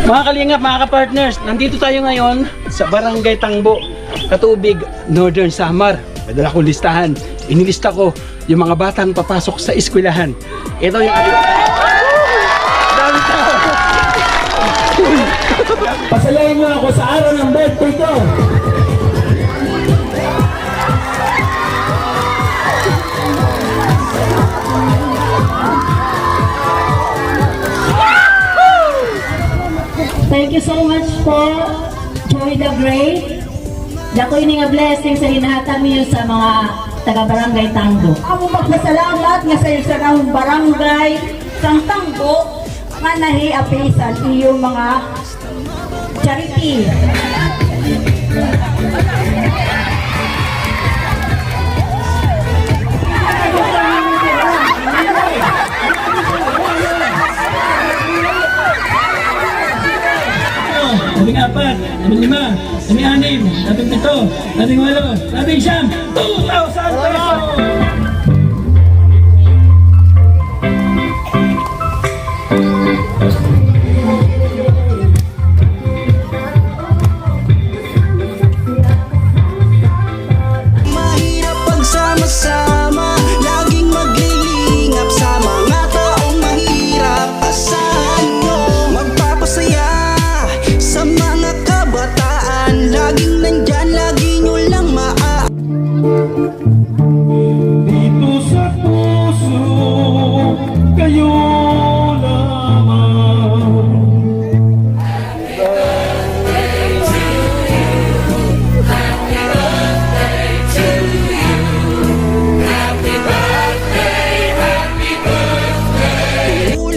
Mga kalingap, mga kapartners, nandito tayo ngayon sa Barangay Tangbo, Katubig, Northern Samar. May dala kong listahan. Inilista ko yung mga batang papasok sa eskwelahan. Ito yung ating... Dami tao! Pasayahin mo ako sa araw ng birthday ko! Thank you so much po, Joy the Great. Dako ini nga blessing sa hinahatag niyo sa mga taga-barangay Tangbo. Ako magpasalamat nga sa isang barangay sang Tangbo nga nahiapisan iyong mga charity. Labing apat, labing lima, labing anim, labing pito, labing walo, labing siyam, 2,000 pesos! Mahirap pagsama-sama, laging maglilingap sa mga taong mahirap. Asahan nyo magpapasaya sa mga kabataan, laging nandyan, lagi nyo lang Dito sa puso, kayo lamang.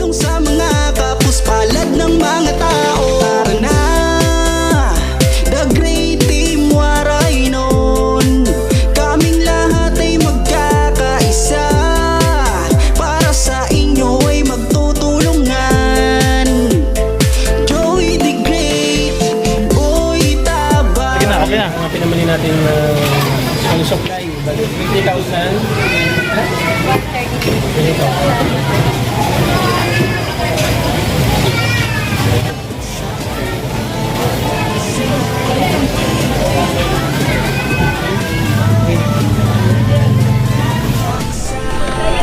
tulong sa mga kapuspalad ng mga tao. Tara na, the great team waray nun. Kaming lahat ay magkakaisa, para sa inyo ay magtutulungan. Joey the Great, Boy Taba. Okay na. Hanapin naman natin school supply. Bali, 50,000.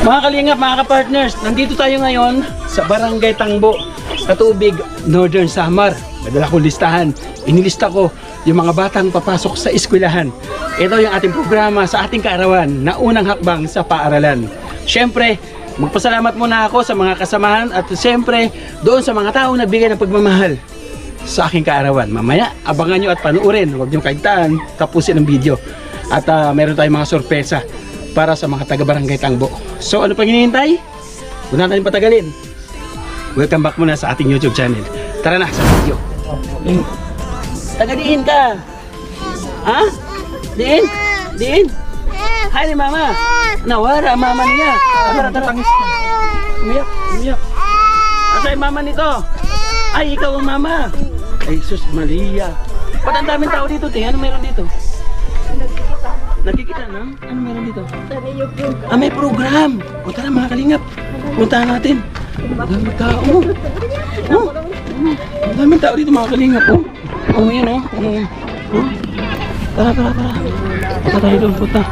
Mga kalingap, mga kapartners, nandito tayo ngayon sa Barangay Tangbo, Katubig, Northern Samar. May dala kong listahan. Inilista ko yung mga batang papasok sa eskwelahan. Ito yung ating programa sa ating kaarawan na unang hakbang sa paaralan. Siyempre, magpasalamat muna ako sa mga kasamahan at siyempre doon sa mga taong nagbigay ng pagmamahal sa aking kaarawan. Mamaya, abangan nyo at panuorin. Huwag nyo kaigtaan, tapusin ang video. At meron tayong mga sorpresa para sa mga taga-barangay Tangbo. So ano pang hinihintay? Huwag na tayong patagalin. Welcome back muna sa ating YouTube channel. Tara na sa video. Taga-diin ka. Ha? Diin? Diin? Hi ni mama. Nawara mama niya. Tara, tangis ka. Umiyak, umiyak. Asa yung mama nito? Ay, ikaw ang mama. Ay, sus Maria. Ba't ang daming tao dito, te? Ano meron dito? Nakikita na? Ano meron dito? Ah, may program. O tara mga kalingap. Puntahan natin. Ang daming tao. Oh. Ang daming tao dito mga kalingap. Oh, yan oh. Oh. Tara. Punta tayo doon, punta.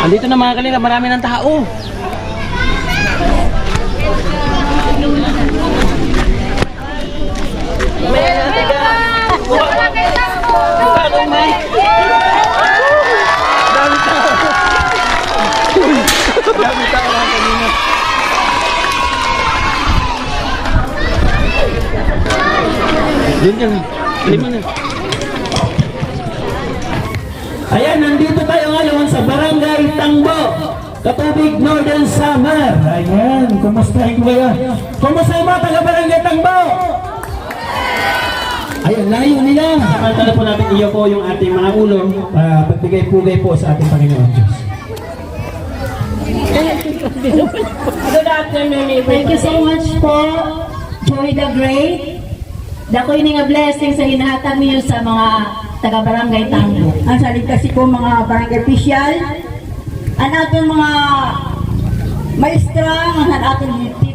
Andito na mga kalingap. Marami ng tao. Dami tao mga kalingap. Diyan ka na. Lima na. Ayan, nandito tayo ngayon sa Barangay Tangbo, Katubig, Northern Samar. Ayan, kumustahin ko kayo? Kumusta yung mga taga-Barangay Tangbo? Ayun, layo nila. Samantala po natin iyo po yung ating mga ulo. Pagbigay-pugay po sa ating Panginoon Diyos. Good afternoon, thank you so much po, Joy the Great. Dako ini nga blessing sa hinahatag niyo sa mga taga-barangay Tangbo. Ang salig kasi po mga barangay official, ang ating mga maestra, ang ating teacher,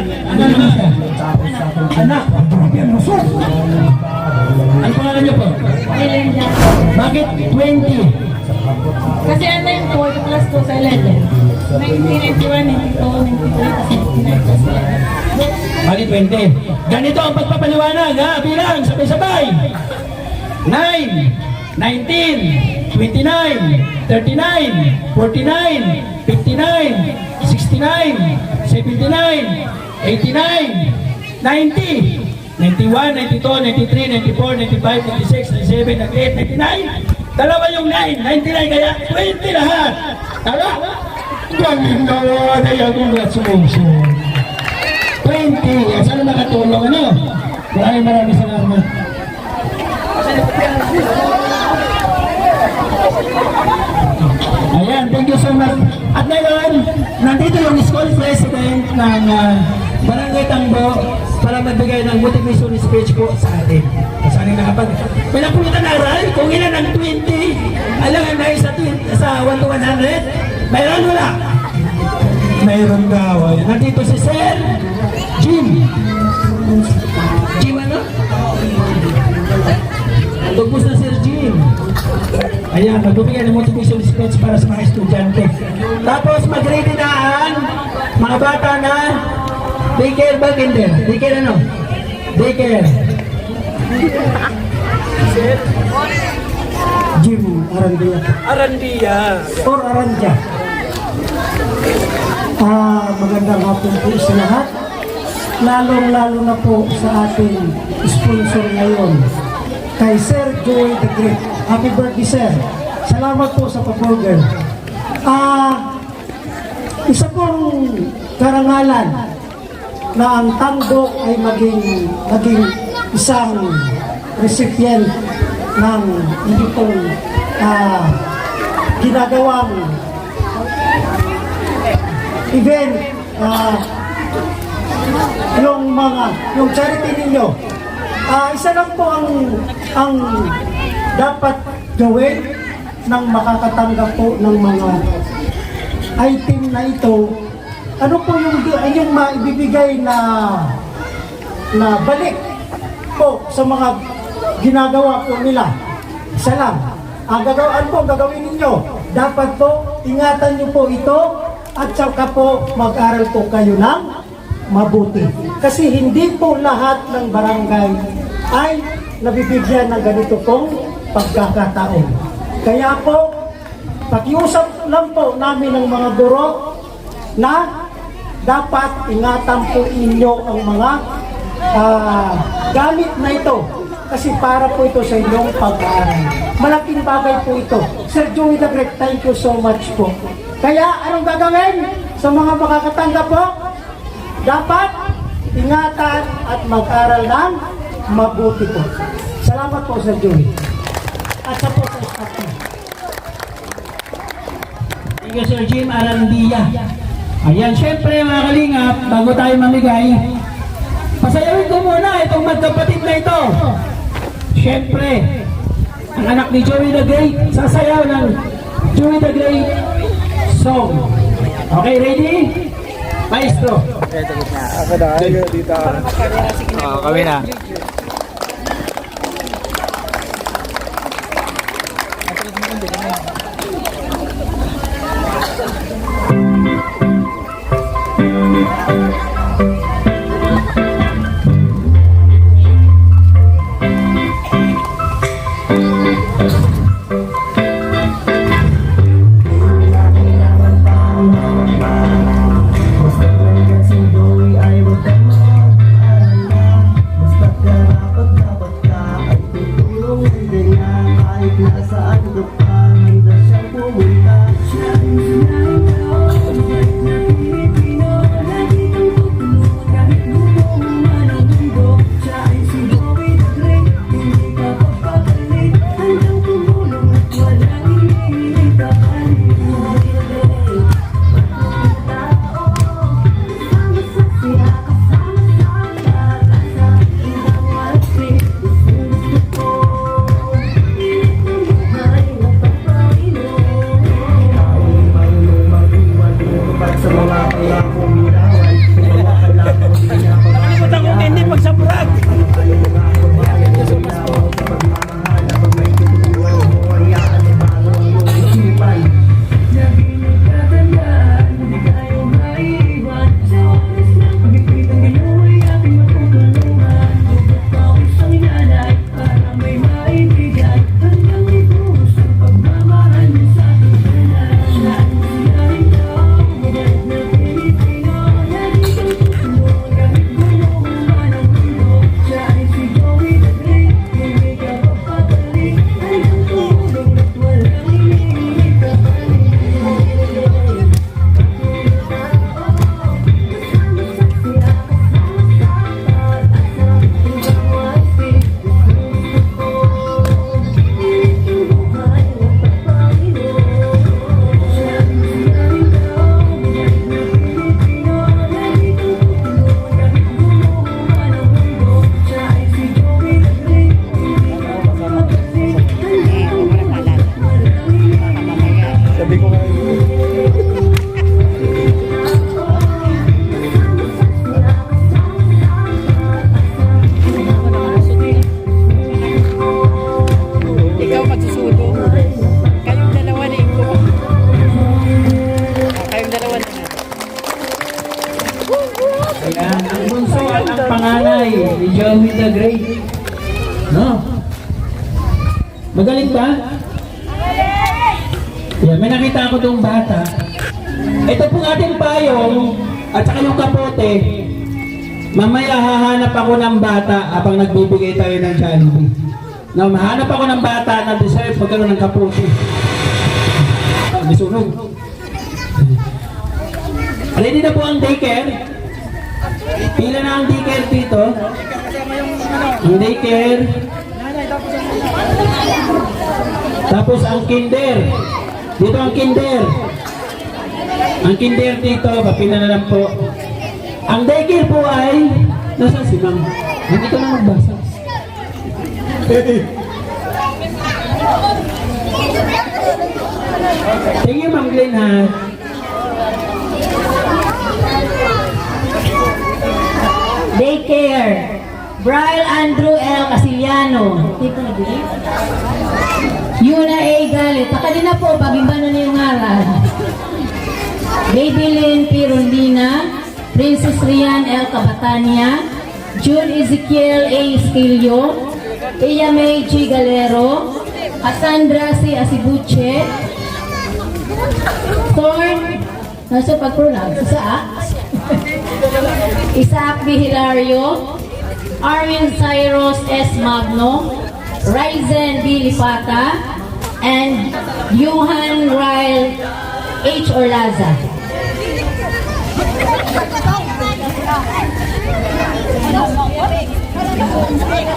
anak. Ano naman siya? Anak. Yan, lusot. Ano pangalan niyo po? Bakit 20? Kasi ano yung 4 plus 2 sa 11? 1991, 92, 93, kasi 99 plus 11. Bali 20. Ganito ang pagpapaliwanag ha, bilang sabay-sabay. 9, 19, 29, 39, 49, 59, 69, 79, 89, 90, 91, 92, 93, 94, 95, 96, 97, 98, 99. Dalawa yung 9, 99 kaya 20 lahat. Tama? Galing na kaya congratulations. 20. Sana nakatulong ano? Maraming salamat. Ayan, thank you so much. At ngayon, nandito yung school president ng Barangay Tangbo para magbigay ng motivation speech po sa atin. Sa ating nakapag... May napulutan na aral, kung ilan ang 20, alam nga na sa 1 to 100, mayroon wala. Mayroon daw. Nandito si Sir Jim. Jim ano? Tugpos na Sir Jim. Ayan, magbibigay ng motivation speech para sa mga estudyante. Tapos mag-ready na ang mga bata na daycare ba, kinder? Daycare ano? Daycare. Jim Arandia. Arandia. Or Arandia. Magandang hapon po sa lahat. Lalong-lalo na po sa ating sponsor ngayon, kay Sir Joey the Great. Happy birthday, Sir. Salamat po sa pa-program. Isa pong karangalan na ang Tangbo ay maging isang recipient ng itong ginagawang event, yung charity ninyo. Isa lang po ang dapat gawin ng makakatanggap po ng mga item na ito. Ano po yung maibibigay na balik po sa mga ginagawa po nila? Isa lang. Ang gagawin ninyo, dapat po ingatan nyo po ito at saka po mag-aral po kayo ng mabuti. Kasi hindi po lahat ng barangay ay nabibigyan ng ganito pong pagkakataon. Kaya po, pakiusap lang po namin ng mga guro na dapat ingatan po inyo ang mga gamit na ito. Kasi para po ito sa inyong pag-aaral. Malaking bagay po ito. Sir Joey the Great, thank you so much po. Kaya anong gagawin sa mga makakatanggap po? Dapat ingatan at mag-aral ng mabuti po. Salamat po, Sir Joey. At sa po sa staff. Thank you, Sir Jim Arandia. Ayan, syempre mga kalingap, bago tayo mamigay, pasayawin ko muna itong magkapatid na ito. Syempre, ang anak ni Joey the Great, sasayaw ng Joey the Great song. Okay, ready? Maestro. Kami na. Nakalimutan ko hindi pag sa vlog. Ikaw magsusudo. Kayong dalawa na iko. Kayong dalawa na. Ayan, ang bunso at ang panganay ni Joey the Great. No? Magaling ba? Yeah, may nakita ako doong bata. Ito pong ating payong at saka yung kapote. Mamaya hahanap ako ng bata habang nagbibigay tayo ng Jollibee. No, mahanap ako ng bata na deserve magkaroon ng kapote. May sunog. Ready na po ang daycare? Pila na ang daycare dito? Ang daycare. Tapos ang kinder. Dito ang kinder. Ang kinder dito, papila na lang po. Ang daycare po ay, nasaan si ma'am? Hindi ko na magbasa. Thank you, Ma'am Glenn, ha? Daycare. Brian Andrew L. Casiliano. Yuna A. Galit. Pakalina po, pag-imbano na yung ngalan. Baby Lynn P. Rondina. Princess Rian L. Cabatania. June Ezekiel A. Esquilio. Iya May G. Galero. Cassandra C. Asibuche. Thorn. Nasa pag-pronounce? Isaac B. Hilario. Armin Cyrus S. Magno. Ryzen B. Lipata. And Johan Ryle H. Orlaza.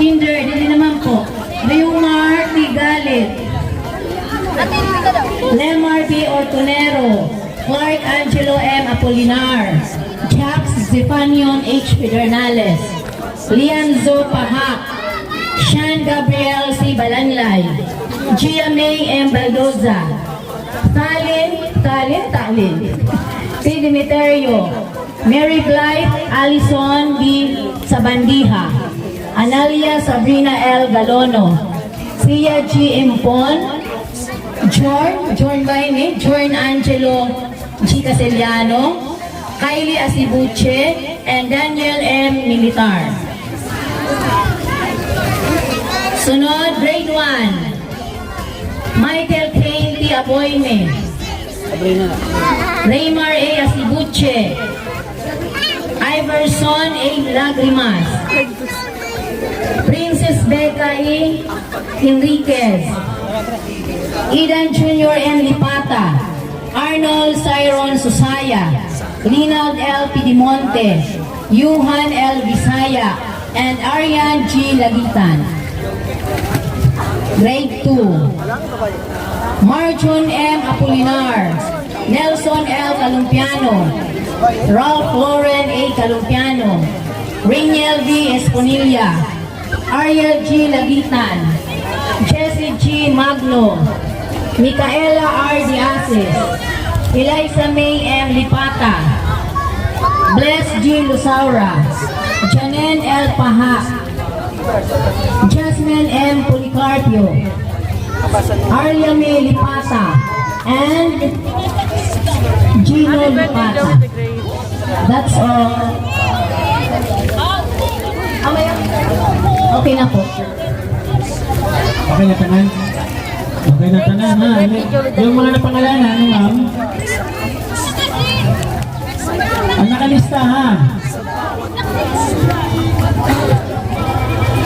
Kinder, hindi naman po. Leomar P. Galit. Lemar B. Ortonero. Clark Angelo M. Apolinar. Jax Zefanion H. Pedernales. Lianzo Pahak. Sean Gabriel C. Balanlay. Gia May M. Baldoza. Thalin Talin. Si Demeterio, Mary Blythe Alison B. Sabandiha, Analia Sabrina L. Galono, Sia G. Impon, Jorn Angelo G. Casellano, Kylie Asibuche, and Daniel M. Militar. Sunod, grade 1. Michael Kane T. Aboyme, Raymar A. Asibuche, Iverson A. Lagrimas, Princess Becca E. Enriquez, Idan Jr. N. Lipata, Arnold Cyron Susaya, Rinald L. Pidimonte, Yuhan L. Visaya, and Arian G. Lagitan. Grade 2. Marjun M. Apolinar, Nelson L. Calumpiano, Ralph Lauren A. Calumpiano, Rainiel V. Esponilla, Ariel G. Lagitan, Jessie G. Magno, Micaela R. Diases, Eliza May M. Lipata, Bless G. Lusaura, Janen L. Paha, Jasmine M. Policarpio, Arlia May Lipata, and Gino Lipata. That's all. Okay na po. Okay na tanan? Okay na tanan, ha? Yung mga napangalanan, ano, ma'am? Ang nakalista, ha?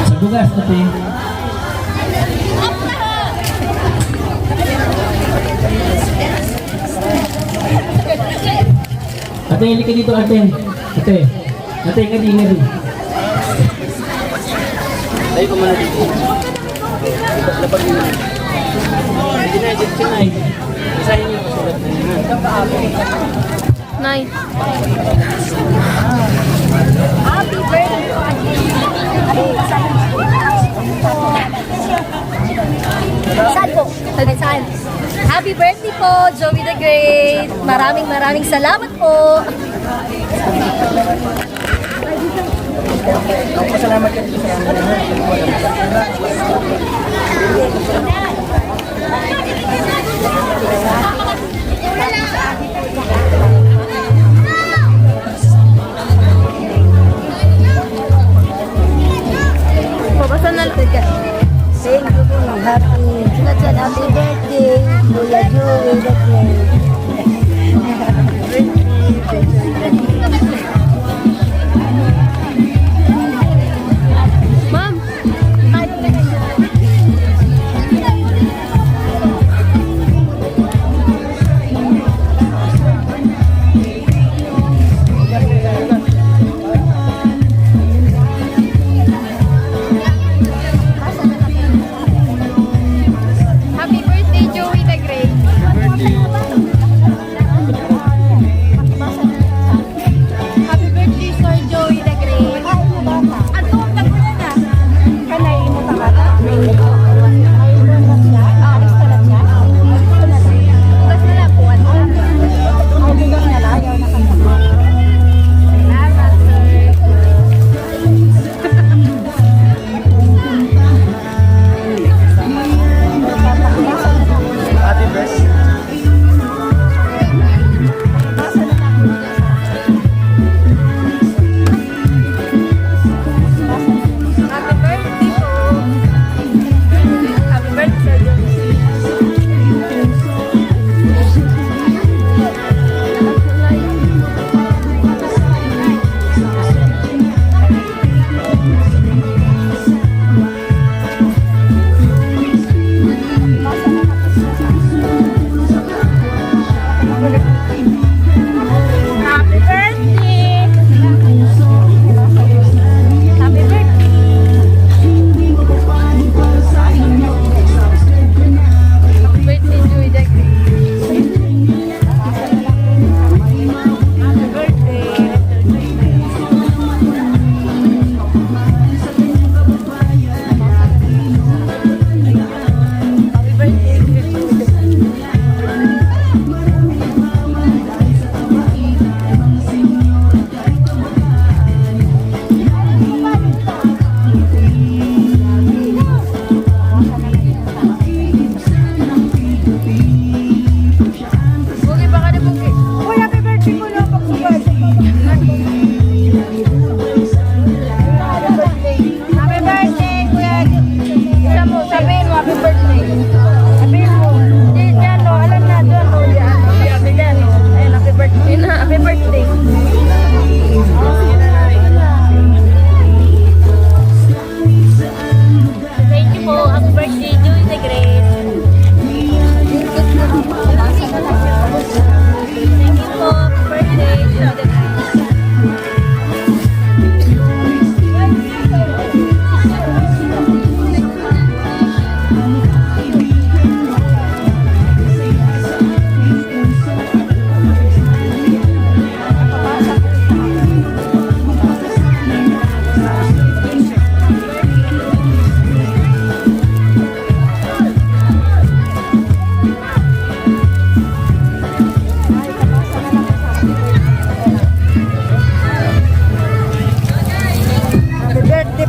Sa bugas, natin. Ate, hindi ka dito, ate. Ate, ka di. Tayo ka muna dito. Lapag nyo. Hindi na, dito na eh. Isahin nyo kasulat na yun. Nine. Happy birthday. Saan po? Saan? Happy birthday po, Joey the Great. Maraming salamat po. Pasalamat ka dito sa Pabasa na lang ka. Thank you po. Happy birthday, Kuya Joey the Great. Ma'am. Happy birthday, Joey the Great. birthday.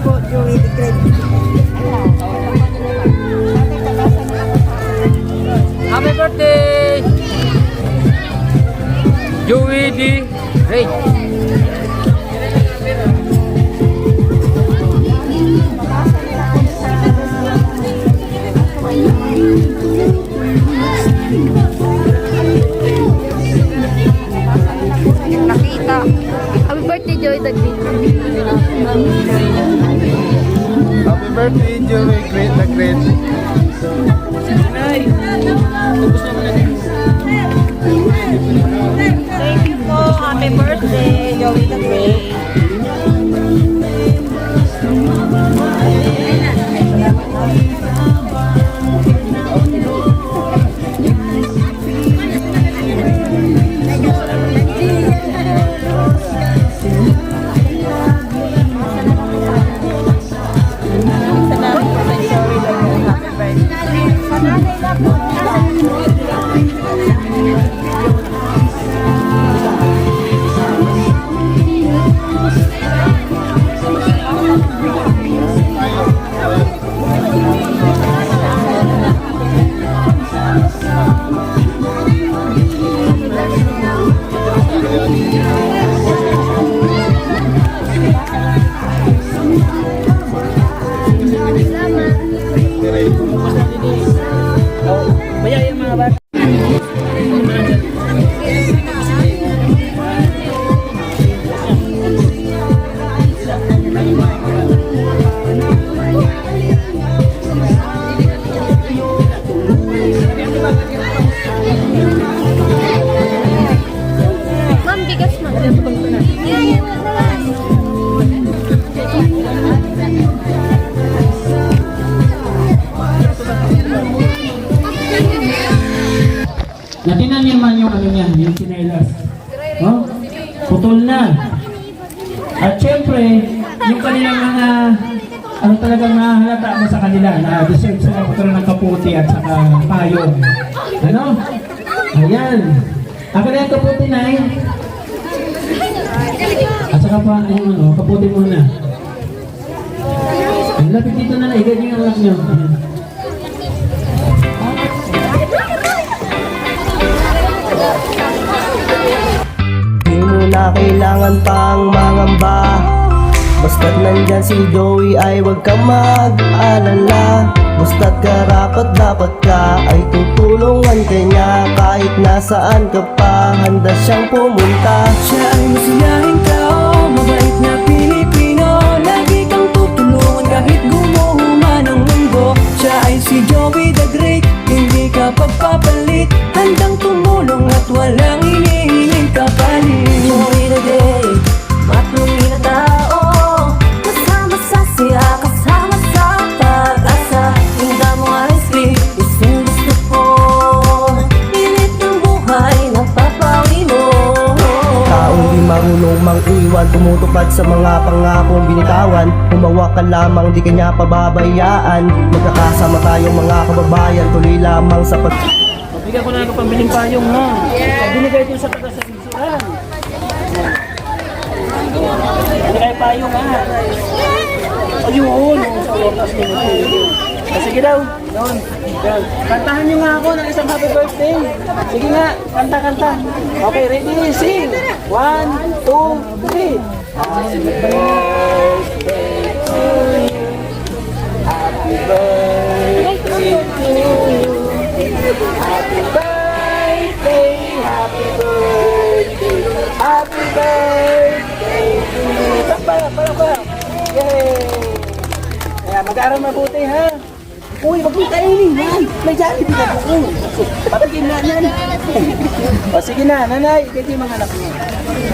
po, Joey the Great. Happy birthday! Joey D. Great! Nakita. Happy birthday, Joy the Great. Happy birthday, Joey Great the Great. Thank you po. Happy birthday, Joey the Great. Ma'am, bigas mo. Natinan niyo man yung ano niyan, yung sinelas. Oh, putol na. At syempre, yung kanilang mga ano talagang mahalata mo sa kanila na deserve sila putol ng kaputi at saka payong. Ano? Ayan. Ang kanilang kaputi na at saka pa yung ano, kaputi muna. Ang lapit dito na ganyan yung anak nyo. Ayan. Di mo na kailangan pang mangamba, basta't nandyan si Joey ay huwag kang mag-alala. Basta't karapat dapat ka ay tutulungan kanya. Kahit nasaan ka pa, handa siyang pumunta. Siya ay masiyahin tao, mabait na Pilipino. Lagi kang tutulungan kahit gumuhuma ng mundo. Siya ay si Joey the Great, hindi ka pagpapalit. Handang tumulong at walang hinihinging kapalit. Joey the Great, matuloy na tao, kasama sa siya, kasama sa pag-asa. Tinda mo ice cream, isang gusto ko. Pilit ng buhay, napapawi mo. Taong di marunong mang-iwan, tumutupad sa mga pangakong binitawan. Humawa ka lamang, di kanya pababayaan. Magkakasama tayong mga kababayan, tuloy lamang sa pag... Bigyan ko na ng pambiling payong ha. Binigay din sa taga-servisyuhan. Binigay payong ha. Ayun, sa wakas ko. Sige daw. Doon. Kantahan nyo nga ako ng isang happy birthday. Sige nga, kanta. Okay, ready? Sing! 1, 2, 3. Happy birthday to you. Happy birthday to you. Happy birthday, happy birthday, happy birthday to you. Para. Yay! Kaya mag-aaral mabuti ha. Uy, wag mo kainin yan. May Jollibee na po. Patigin na yan. O sige na, nanay, ikiti yung mga anak mo.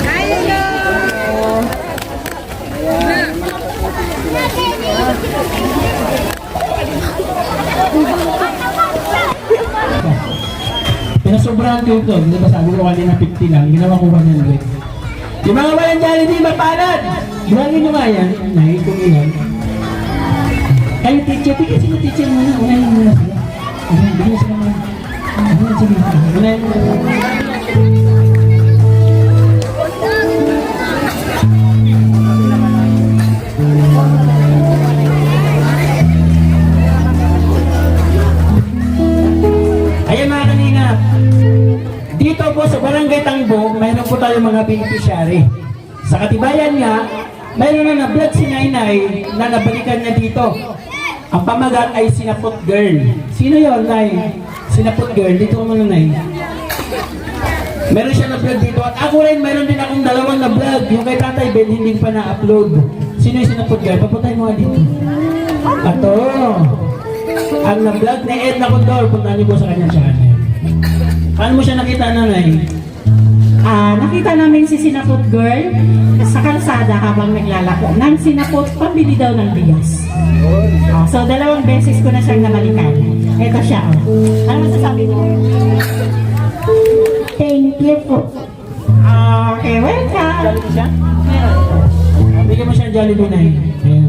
Hello! Ayan, pinasobrahan ko ito. Hindi ba sabi ko kanina 50 lang, ginawa ko 100. Yung mga walang Jollibee, mapalad! Buhangin nyo nga yan. Nay, kung ilan. Kayo teacher, tigil sila teacher muna. Unahin muna sila. Bigyan sila muna. Sige. Unahin muna. yung mga beneficiary. Sa katibayan nga, mayroon na na-vlog si Nainay na nabalikan niya dito. Ang pamagat ay Sinapot Girl. Sino yun, Nay? Sinapot Girl, dito ko muna, Nay. Meron siya na-vlog dito. At ako rin, meron din akong dalawang na-vlog. Yung kay Tatay Ben, hindi pa na-upload. Sino yung Sinapot Girl? Papuntahin mo nga dito. Ato. Ang na-vlog ni Edna Condor, puntahan niyo po sa kanyang channel. Paano mo siya nakita, Nanay? Nakita namin si Sinapot Girl sa kalsada habang naglalako. Nang sinapot, pambili daw ng bigas. So, 2 beses ko na siyang nabalikan. Ito siya. Ano masasabi mo? Thank you po. Okay, welcome. Jollibee siya? Bigyan mo siya ng Jollibee, Nay. Ayan.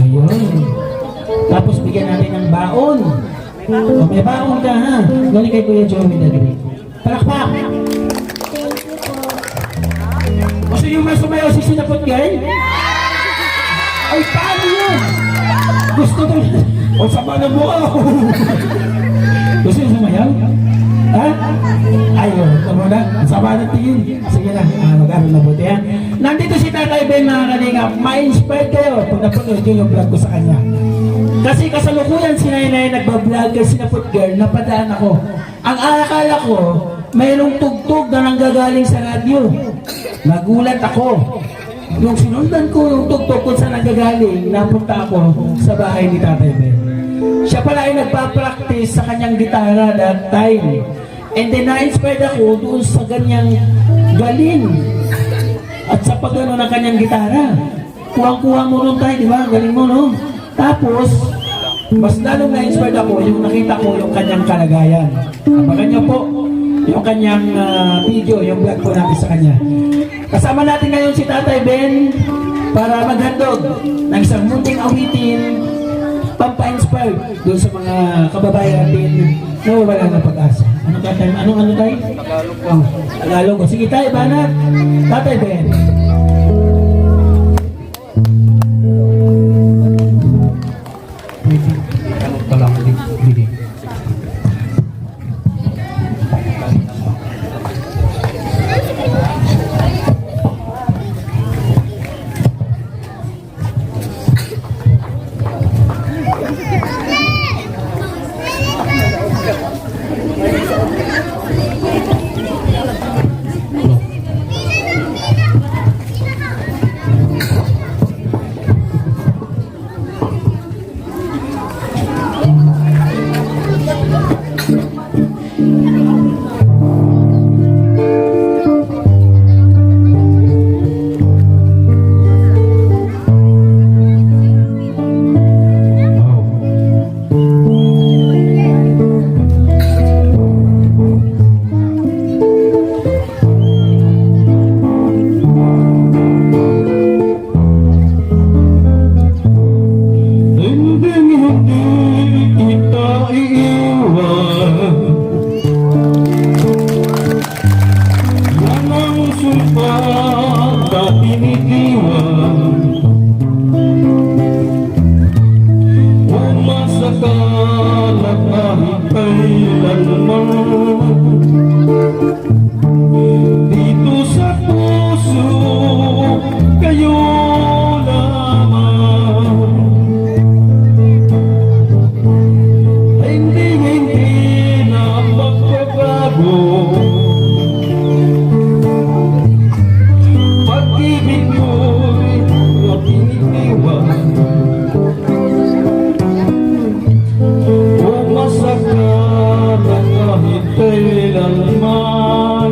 Ayun. Tapos bigyan natin ng baon. O, may baon ka, ha? Galing kay Kuya Joey dali. Palakpak! O, so yung may sumayaw si Sinapot Girl? Ay, paano yun? Gusto to. O, sama na mo ako. Gusto yung sumayaw? Ha? Ayun, tama na. Sama ng tingin. Sige na, mag-aral na buti, ha? Nandito si Tatay Ben, mga kalingap. Ma-inspired kayo pag napanood nyo yung vlog ko sa kanya. Kasi kasalukuyan si Nainay nagbablog kay Sinapot Girl, napadaan ako. Ang akala ko, mayroong tugtog na nanggagaling sa radyo. Nagulat ako. Nung sinundan ko yung tugtog kung saan nanggagaling, napunta ako sa bahay ni Tatay Ben. Siya pala ay nagpa-practice sa kanyang gitara that time. And then na-inspired ako doon sa ganyang galing. At sa pagano ng kanyang gitara. Kuwang-kuha mo nun tayo, di ba? Galing mo, no? Tapos, mas lalong na-inspired ako yung nakita ko yung kanyang kalagayan. Abangan niyo po yung kanyang video, yung vlog po natin sa kanya. Kasama natin ngayon si Tatay Ben para maghandog ng isang munting awitin pampa-inspired doon sa mga kababayan natin na wala ng pag-asa. Ano tayo? Ano tayo? Tagalog. Oh, Tagalog. Sige tayo, banat. Tatay Ben. Ano pala ako dito? Dito sa puso kayo lamang. Hindi na magbabago. Pag-ibig ko'y tinitiwan. Umasaka na kahit kailanman.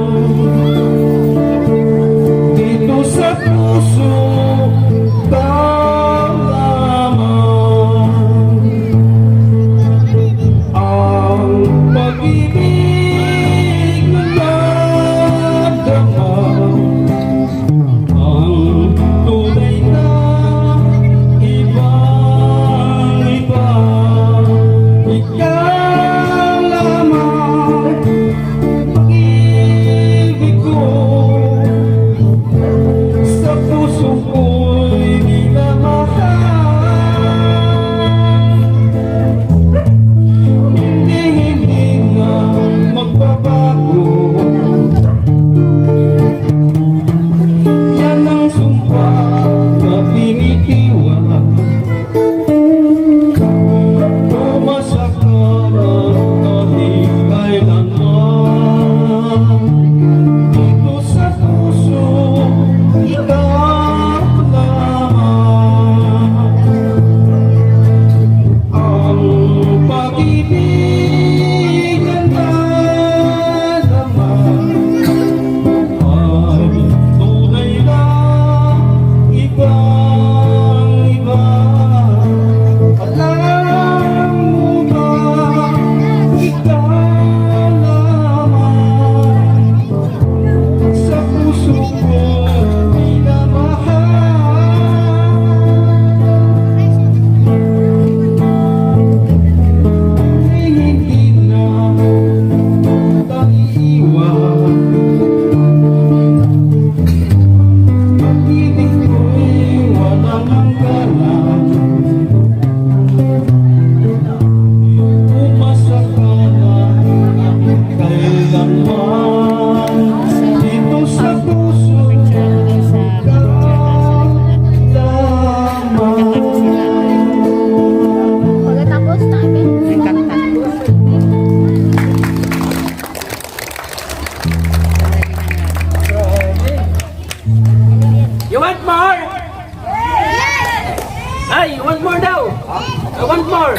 One more.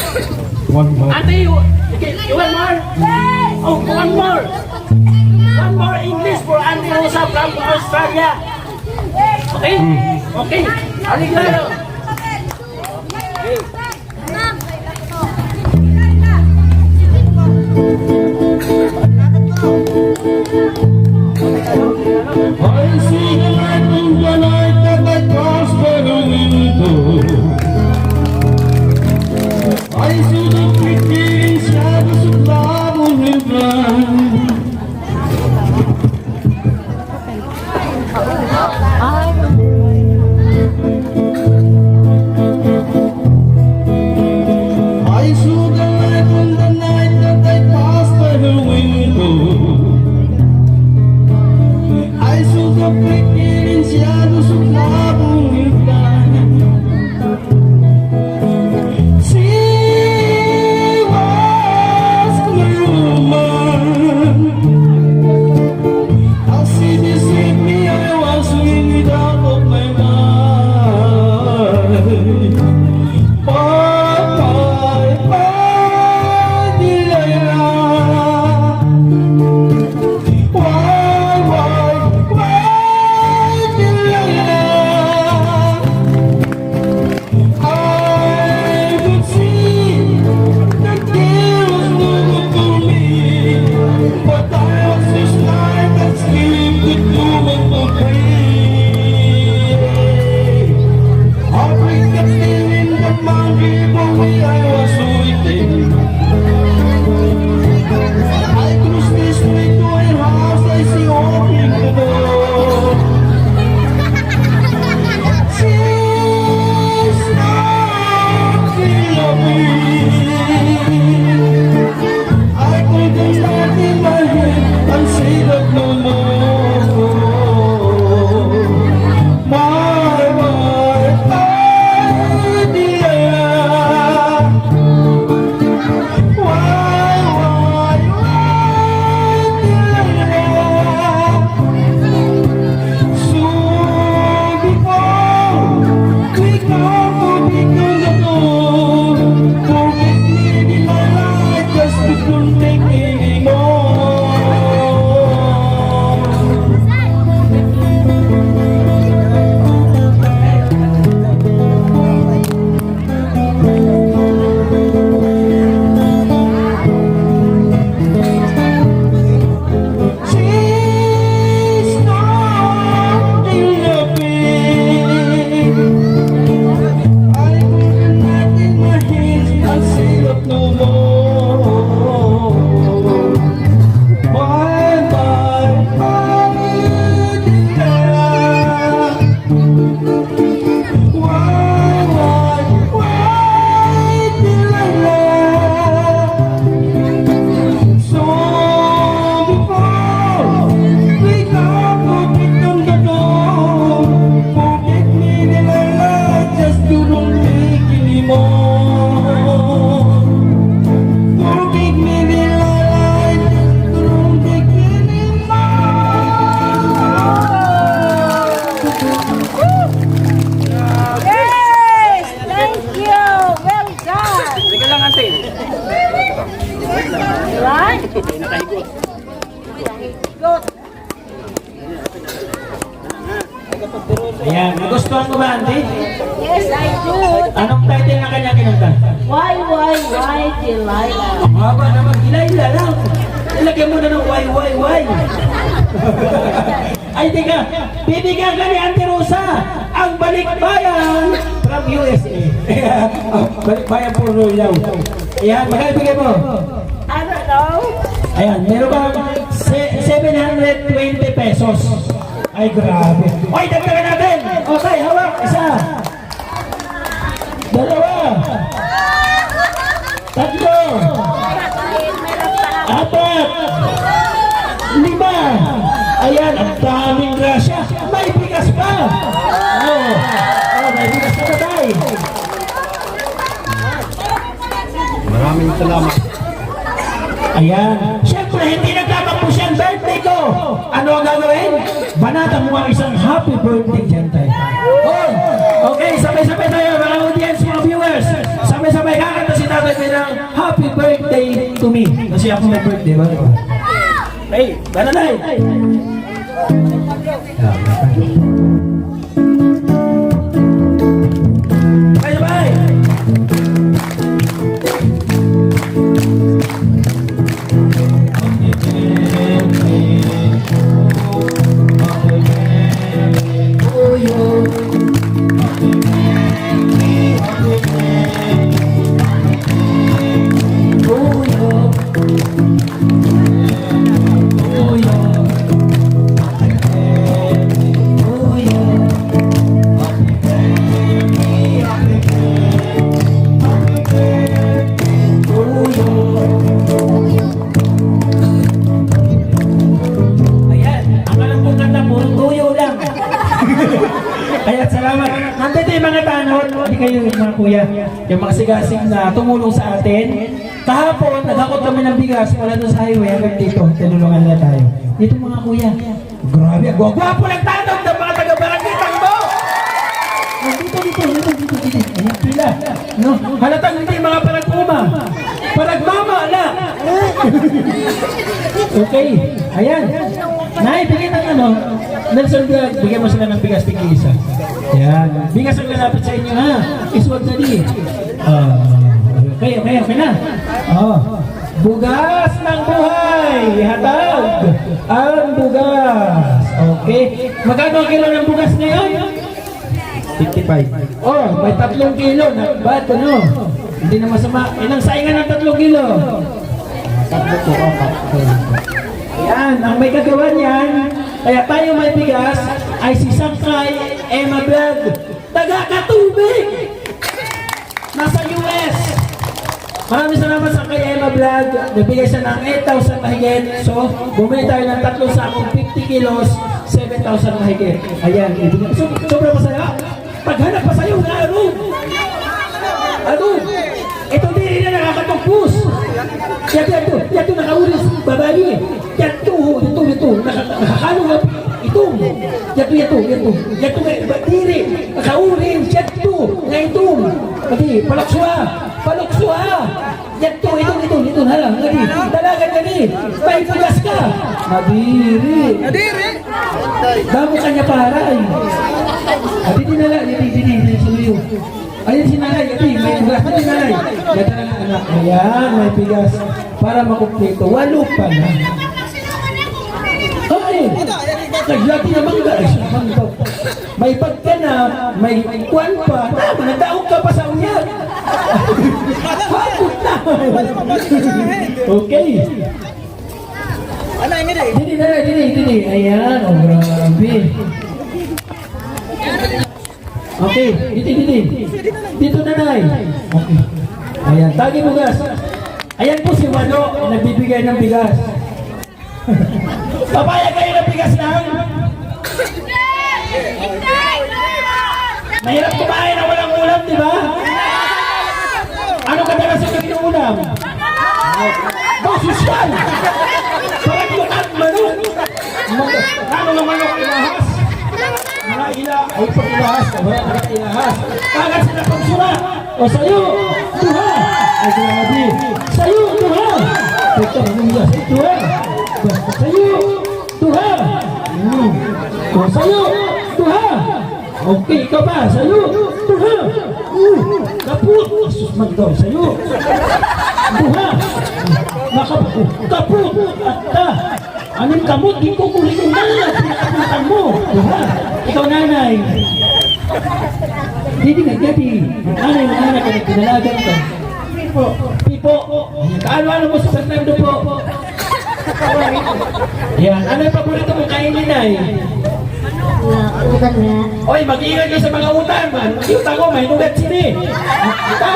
One more. Ate, you want more? Oh, one more. One more English for Auntie Rosa from Australia. Okay? Okay. Aligado. I see the light in the night that I cross the window. I see the flickering shadows of love on the ground. I saw the light in the night that I passed by her window. I saw the flickering shadows of love on the ground. She was the woman. As she deceived me, I was really out of my mind. Bye, Delilah. Why, Delilah? I could see that there was no good for me, but I was just like that sleep could do it for free. Heartbreak that still in the boundary, but we I was waiting. I crossed this way to her house, I see opening the door. She's not in me. I couldn't stand in my head and say that no more. My, Delilah. Why, Delilah? So before we come for because of all, forget me in my life, just to don't take anymore. She's not in the bed. I couldn't let in my hands and say that no more. Bye, Delilah. Why, Delilah? So before we come to become the door, forget me, Delilah, just to don't take anymore. Forget me, Delilah, just to don't take Yes! Thank you! Well done! Sige lang, ate. Right? Nakahigot. Good. Ayan, nagustuhan mo ba, ate? Yes, I do. Anong title na kanya kinanta? Why, Delilah? Ang haba naman, Delilah lang. Ilagyan mo na ng why. Ay, teka, bibigyan ka ni Auntie Rosa ang balikbayan from USA. Balikbayan po Royal. Ayan, magkano bigyan mo? I don't know. Ayan, meron bang 720 pesos? Ay, grabe. Oy, dagdagan natin! Okay, hawak, isa. Dalawa. Tatlo. Apat. Lima. Ayan, ang daming grasya. May bigas pa. May bigas pa na tayo. Maraming salamat. Ayan. Siyempre, hindi nagkakapos yan birthday ko. Ano ang gagawin? Banatan mo ang isang happy birthday dyan tayo. Okay, sabay-sabay tayo mga audience, mga viewers. Sabay-sabay kakanta. ng happy birthday to me. Kasi ako may birthday, ba? Hey, bananay! Bye, bye! Ayan, ang alam kong kanta, puro tuyo lang. Kaya salamat. Nandito yung mga tanod, hindi kayo yung mga kuya, yung mga sigasig na tumulong sa atin. Kahapon, nagakot kami ng bigas mula doon sa highway hanggang dito. Tinulungan nila tayo. Dito mga kuya. Grabe, gwapo ng tanod ng mga taga-Barangay Tangbo! Dito. Ayan pila. No? Halatang hindi mga paraguma. Paragmama na! Okay, ayan. Nay, bigyan ng ano. Nelson Vlog, bigyan mo sila ng bigas tingin isa. Ayan. Bigas ang lalapit sa inyo ha. Iswag na di. Okay na. Bugas ng buhay. Hatag ang bugas. Okay. Magkano ang kilo ng bugas ngayon? 55. Oh, may 3 kilo. Not bad, ano? Hindi na masama. Ilang saingan ng 3 kilo? 3 po, 4. Yan, ang may kagawa niyan, kaya tayo may bigas, ay si Sangkay Emma Vlog, taga-Katubig! Nasa US! Maraming salamat sa kay Emma Vlog, nabigay siya ng 8,000 mahigit, so bumili tayo ng 3 sakong 50 kilos, 7,000 mahigit. Ayan, sobrang masaya. Paghanap pa sa'yo na ano? Ito din na nakakatugpus. Yato nakaulis, babae. Yato, nakakalong na itong. Yato, diri, nakaulis, yato, nga itong. Pati, palakswa. Yato, ito, halang, ngadi, dalagan ngadi, may bugas ka. Nadiri. Damo kanya paray. Dito suliyo. Ayan si nanay, may bigas na si nanay. Ganda ng anak. Ayan, may bigas para makumpleto. 8 pa na. Okay. Naglati na mangga. May bag ka na, may kwan pa. Tama, nagdaog ka pa sa uyan. Hakot na. Okay. Dili. Ayan, grabe. Okay, dito nanay. Okay. Ayan, tagi bugas. Ayan po si Wano, nagbibigay ng bigas. Papaya kayo ng bigas lang? Mahirap kumain na walang ulam, di ba? Ano kadalas yung inuulam? Sosyal! Parang lukat manok! Ano nga manok ilahas? Mga ay pag ilahas, kagat sila pagsura. O sa'yo, tuha. Ay grabe. Sa'yo, tuha. Ito, tuha. Sa'yo, tuha. O sa'yo, tuha. Okay, ikaw ba? Sa'yo, tuha. Kaput. Asus magdaw, sa'yo. Tuha. Kaput. Atta. Anong kamot? Di ko kulit yung nalang. Pinakaputan mo. Tuha. Ikaw nanay. Hindi. Nanay ka na pinalagan ka. Pipo. Kaano mo sa Fernando po? Yan. Ano yung paborito mo kainin ay? Utang na. Oy, mag-iingat kayo sa mga utang. Yung utang ko, may nugat sini. Ita.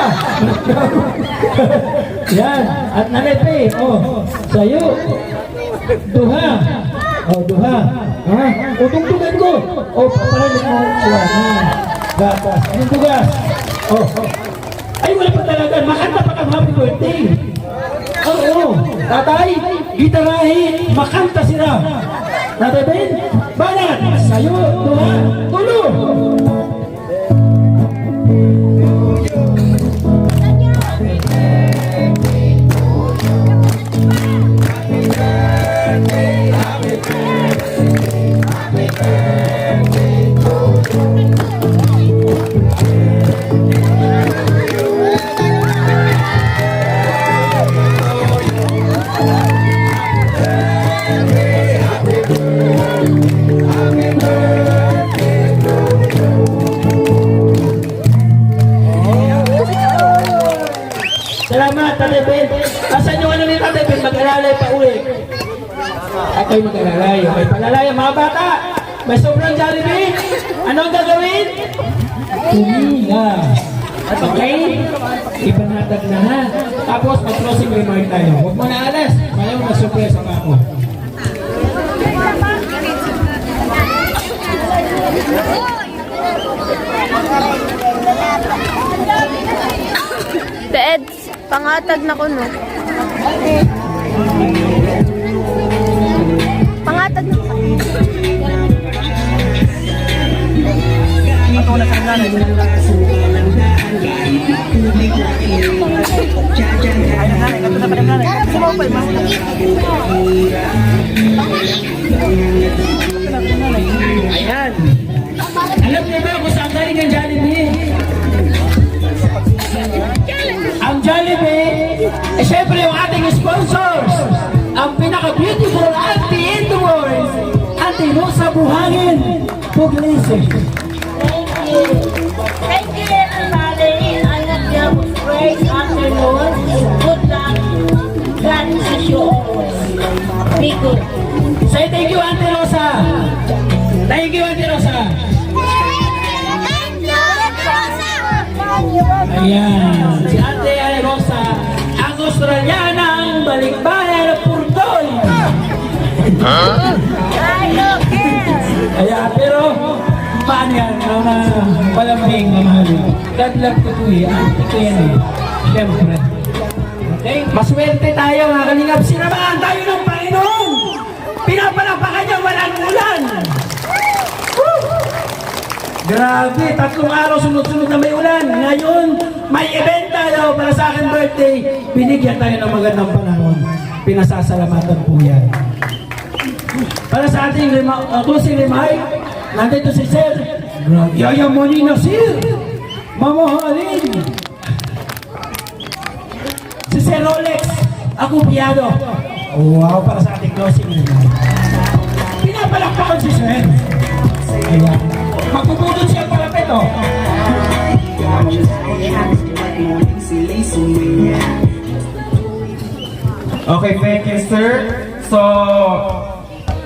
Yan. At nanay pe. Oh, sa'yo. Duha. Oh, duha. Ha? O, tungtungan ko. O, parang mo. Gatas. Anong dugas? Oh. Ay, wala pa talaga. Makanta pa kang happy birthday. Oo. Tatay, gitarahin, makanta sila. Tatay Ben, banat. Sa'yo, duha, tulo. Salamat, Tatay Ben. Asan yung ano ni Tatay Ben? Mag-alalay pa uwi. Ako'y mag-alalay. Okay, palalay. Mga bata, may sobrang Jollibee. Ano ang gagawin? Tumila. Okay? Ipanatag na ha. Tapos, mag-closing remark tayo. Huwag mo na alas. Ayaw na surpresa pa ako. The Eds, pangatag na ko, no? Pangatag na ko. Ayan. Alam niyo ba kung saan galing ang Jollibee? Ang Jollibee, syempre yung ating sponsors, ang pinaka-beautiful auntie in the world, Auntie Rosa Buhangin Puglisi. Thank you, everybody. I hope you have a great afternoon. Good luck. God bless you always. Be good. Say thank you, Auntie Rosa. Thank you, Auntie Rosa. Ayan, si Ate Ay Rosa, ang Australianang balikbayan ng Purdoy. Ayan, pero paano yan? Mga palambing na mahalin. God love ko po yan. Ito yan eh. Siyempre. Okay? Maswerte tayo mga kalingap. Sinamahan tayo ng Panginoon. Pinapalakpakan niya walang ulan. Grabe, 3 araw sunod-sunod na may ulan. Ngayon, may event tayo para sa akin birthday. Binigyan tayo ng magandang panahon. Pinasasalamatan po yan. Para sa ating closing remark, nandito si Sir. Yayamonin na Sir. Mamahalin. Si Sir Rolex. Ako piyado. Wow, para sa ating closing remark. Pinapalakpakan si Sir. Ayan. Magpupudod siya para peto. Okay, thank you, sir. So,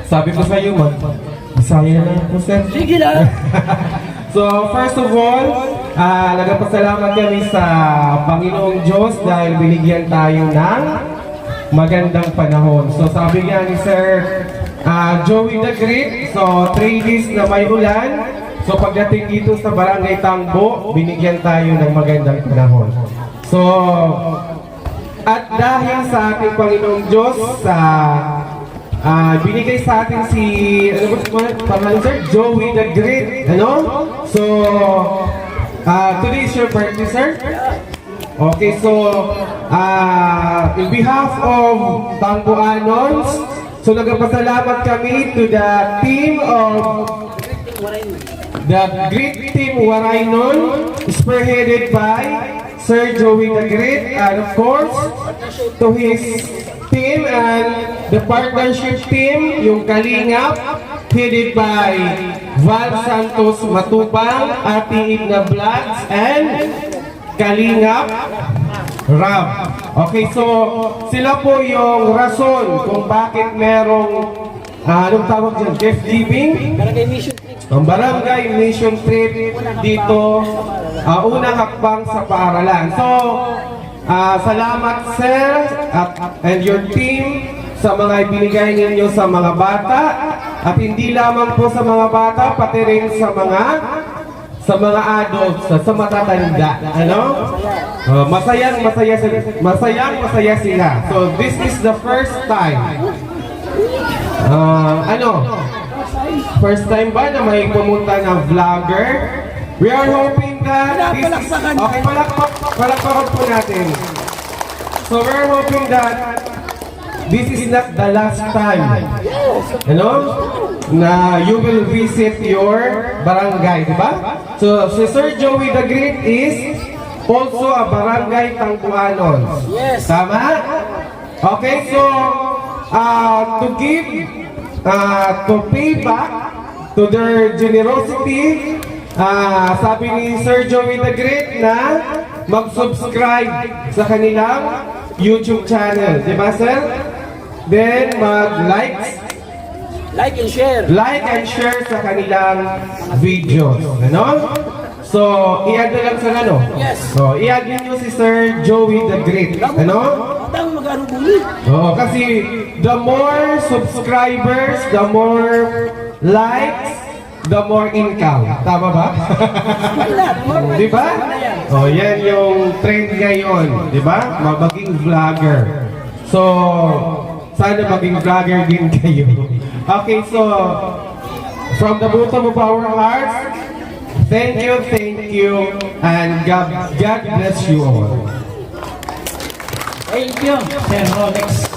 sabi ko sa iyo, masaya na lang po, sir. Sige lang. So, first of all, nagpasalamat kami sa Panginoong Diyos dahil binigyan tayo ng magandang panahon. So, sabi nga ni Sir Joey the Great, so 3 days na may ulan. So, pagdating dito sa Barangay Tangbo, binigyan tayo ng magandang panahon. So, at dahil sa ating Panginoong Diyos, binigay sa atin si, ano ba pangalan, sir? Joey the Great, ano? So, today is your birthday, sir? Okay, so, in behalf of Tangboanons, so nagpasalamat kami to the team of the Great Team Waraynon, spearheaded by Sir Joey the Great, and of course, to his team and the partnership team, yung Kalingap, headed by Val Santos Matubang, Ate Igna Vlogs, and Kalingap Rab. Okay, so sila po yung rason kung bakit merong anong tawag dyan? Gift giving? Ang Barangay Mission Trip dito, unang hakbang sa paaralan. So, salamat sir and your team sa mga ibinigay ninyo sa mga bata, at hindi lamang po sa mga bata, pati rin sa mga adults, sa matatanda, ano? Masayang masaya sila. So this is the first time. First time ba na may pumunta ng vlogger? We are hoping that this is... Okay, palakpakan po natin. So we're hoping that this is not the last time, ano, na you will visit your barangay, di ba? So, si Sir Joey the Great is also a barangay Tangboanon. Yes. Tama? Okay, so, to give, to pay back to their generosity, sabi ni Sir Joey the Great na mag-subscribe sa kanilang YouTube channel. Diba, sir? Then, mag-like Like and share sa kanilang videos. Ano? So, i-add na lang sa ano? Yes. So, i-add nyo si Sir Joey the Great. Ano? Tang mag-ano buli. Oo, kasi the more subscribers, the more likes, the more income. Tama ba? Di ba? Oh, yan yung trend ngayon. Di ba? Maging vlogger. So, sana maging vlogger din kayo. Okay, so, from the bottom of our hearts, thank you, and God bless you all. Thank you, Sir Rolex.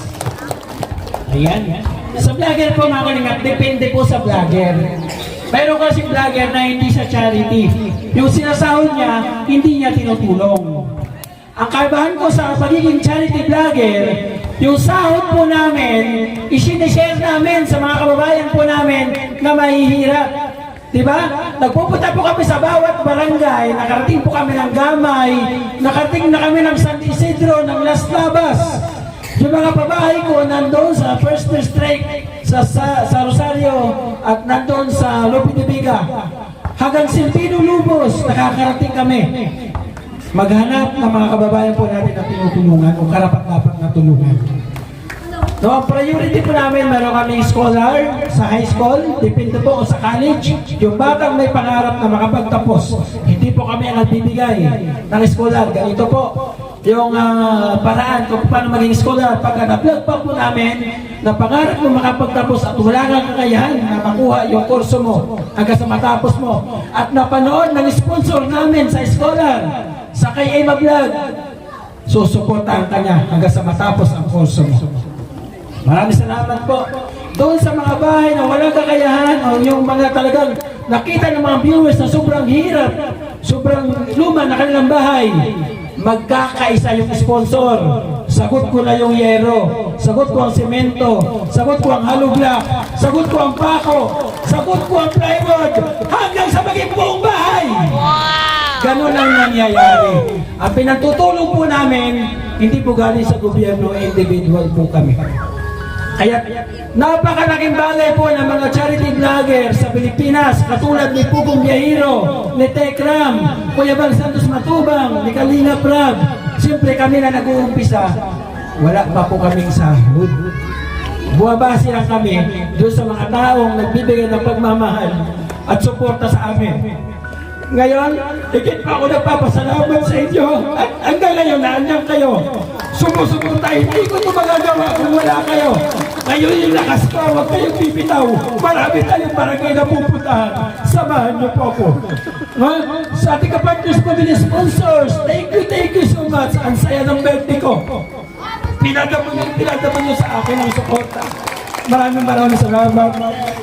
Ayan. Sa vlogger po mga kalingap, depende po sa vlogger. Pero kasi vlogger na hindi sa charity. Yung sinasahod niya, hindi niya tinutulong. Ang kaibahan ko sa pagiging charity vlogger, yung sahod po namin, isinishare namin sa mga kababayan po namin na mahihirap. Diba? Nagpupunta po kami sa bawat barangay, nakarating po kami ng Gamay, nakarating na kami ng San Isidro, ng Las Tabas. Yung mga babae ko nandoon sa First District, sa Rosario, at nandoon sa Lope de Vega. Hanggang Silvino Lubos, nakakarating kami. Maghanap ng mga kababayan po natin na tinutulungan o karapat-dapat na tulungan. No, ang priority po namin, meron kaming scholar sa high school, depende po o sa college. Yung batang may pangarap na makapagtapos, hindi po kami ang nagbibigay ng scholar. Ganito po yung paraan kung paano maging scholar. Pagka na-vlog pa po namin na pangarap mo makapagtapos at wala kang kakayahan na makuha yung kurso mo hanggang sa matapos mo, at napanood ng sponsor namin sa scholar sa kay Emma Vlog, susuportahan ka niya hanggang sa matapos ang kurso mo. Maraming salamat po. Doon sa mga bahay na walang kakayahan o yung mga talagang nakita ng mga viewers na sobrang hirap, sobrang luma na kanilang bahay, magkakaisa yung sponsor. Sagot ko na yung yero, sagot ko ang semento, sagot ko ang hollow block, sagot ko ang pako, sagot ko ang plywood, hanggang sa maging buong bahay. Ganon ang nangyayari. Ang pinatutulong po namin, hindi po galing sa gobyerno, individual po kami. Kaya napakalaking bagay po ng mga charity vlogger sa Pilipinas, katulad ni Pugong Biyahiro, ni Tekram, Kuya Bang Santos Matubang, ni Kalinga Prab. Siyempre kami na nag-uumpisa, wala pa po kaming sahod. Buwabase lang kami doon sa mga taong nagbibigay ng pagmamahal at suporta sa amin. Ngayon, higit pa ako nagpapasalamat sa inyo. At hanggang ngayon, naandyan kayo. Sumusuporta, hindi ko ito magagawa kung wala kayo. Ngayon yung lakas ko, huwag kayong bibitaw. Marami tayong barangay na pupuntahan. Samahan niyo po ako. Sa ating kapartners ko, sponsors, thank you so much. Ang saya ng birthday ko. Pinadamo niyo sa akin ang suporta. Maraming salamat.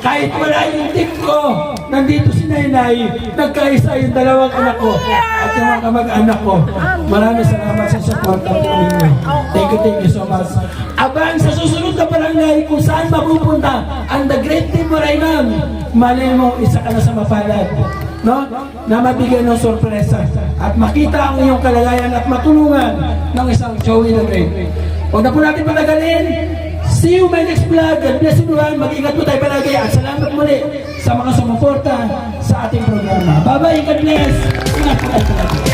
Kahit wala yung team ko, nandito si Nainay, nagkaisa yung dalawang anak ko at yung mga kamag-anak ko. Maraming salamat sa support po ninyo. Thank you so much. Abang sa susunod na barangay kung saan mapupunta ang The Great Team Morayman, malay mo, isa ka na sa mapalad. No? Na mabigyan ng sorpresa at makita ang iyong kalagayan at matulungan ng isang Joey the Great. Huwag na po natin panagalin. See you my next vlog. God bless everyone. Mag-ingat po tayo palagi. At salamat muli sa mga sumuporta sa ating programa. Bye-bye. God bless. Ingat po tayo palagi.